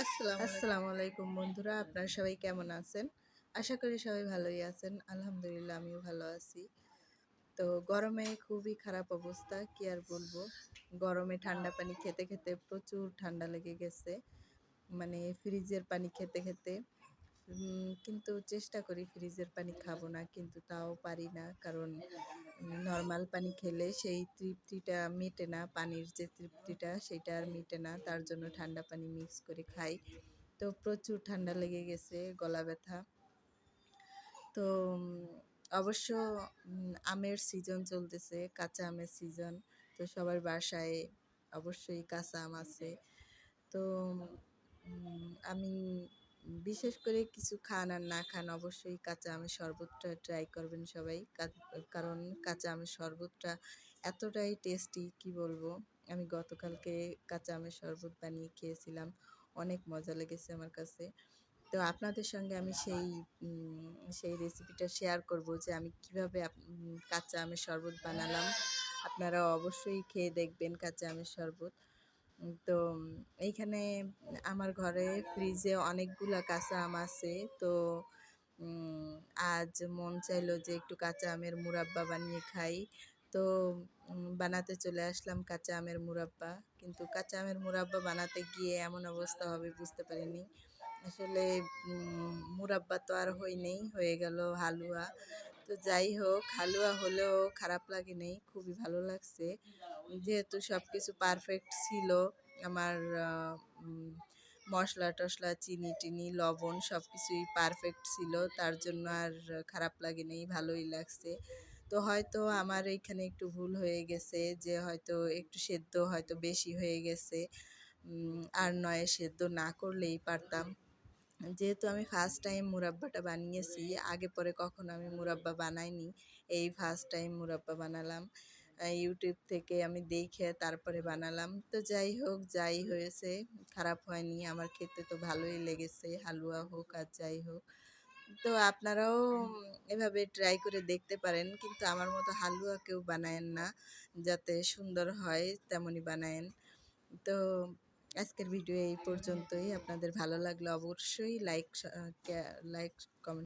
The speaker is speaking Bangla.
আসসালামু আলাইকুম বন্ধুরা, আপনারা সবাই কেমন আছেন? আশা করি সবাই ভালোই আছেন। আলহামদুলিল্লাহ আমিও ভালো আছি। তো গরমে খুবই খারাপ অবস্থা, কি আর বলবো। গরমে ঠান্ডা পানি খেতে খেতে প্রচুর ঠান্ডা লেগে গেছে। মানে ফ্রিজের পানি খেতে খেতে কিন্তু চেষ্টা করি ফ্রিজের পানি খাবো না, কিন্তু তাও পারি না। কারণ নরমাল পানি খেলে সেই তৃপ্তিটা মেটে না, পানির যে তৃপ্তিটা সেটা আর মেটে না। তার জন্য ঠান্ডা পানি মিক্স করে খাই। তো প্রচুর ঠান্ডা লেগে গেছে, গলা ব্যথা। তো অবশ্য আমের সিজন চলতেছে, কাঁচা আমের সিজন। তো সবার বাসায় অবশ্যই কাঁচা আম আছে। তো আমি বিশেষ করে কিছু খান আর না খান, অবশ্যই কাঁচা আমের শরবতটা ট্রাই করবেন সবাই। কারণ কাঁচা আমের শরবতটা এতটাই টেস্টি, কি বলবো। আমি গতকালকে কাঁচা আমের শরবত বানিয়ে খেয়েছিলাম, অনেক মজা লেগেছে আমার কাছে। তো আপনাদের সঙ্গে আমি সেই রেসিপিটা শেয়ার করব যে আমি কিভাবে কাঁচা আমের শরবত বানালাম। আপনারা অবশ্যই খেয়ে দেখবেন কাঁচা আমের শরবত। তো এইখানে আমার ঘরে ফ্রিজে অনেকগুলা কাঁচা আম আছে। তো উম আজ মন চাইলো যে একটু কাঁচা আমের মুরাব্বা বানিয়ে খাই। তো বানাতে চলে আসলাম কাঁচা আমের মুরাব্বা। কিন্তু কাঁচা আমের মুরাব্বা বানাতে গিয়ে এমন অবস্থা হবে বুঝতে পারিনি। আসলে মুরাব্বা তো আর হয়নি, হয়ে গেল হালুয়া। তো যাই হোক, হালুয়া হলেও খারাপ লাগেনি, খুবই ভালো লাগছে। যেহেতু সব কিছু পারফেক্ট ছিল, আমার মশলা-টশলা, চিনি-টিনি, লবণ সব কিছুই পারফেক্ট ছিল। তার জন্য আর খারাপ লাগেনি, ভালোই লাগছে। তো হয়তো আমার এইখানে একটু ভুল হয়ে গেছে, যে হয়তো একটু সেদ্ধ হয়তো বেশি হয়ে গেছে। আর নয়, সেদ্ধ না করলেই পারতাম। যেহেতু আমি ফার্স্ট টাইম মুরাব্বাটা বানিয়েছি, আগে পরে কখনো আমি মুরাব্বা বানাইনি। এই ফার্স্ট টাইম মুরাব্বা বানালাম। ইউটিউব থেকে আমি দেখে তারপরে বানালাম। তো যাই হোক, যাই হয়েছে, খারাপ হয়নি। আমার খেতে তো ভালোই লেগেছে, হালুয়া হোক আর যাই হোক। তো আপনারাও এভাবে ট্রাই করে দেখতে পারেন। কিন্তু আমার মতো হালুয়া কেউ বানায়েন না। যাতে সুন্দর হয় তেমনই বানায়েন। তো আজকের ভিডিও এই পর্যন্তই। আপনাদের ভালো লাগলে অবশ্যই লাইক, কমেন্ট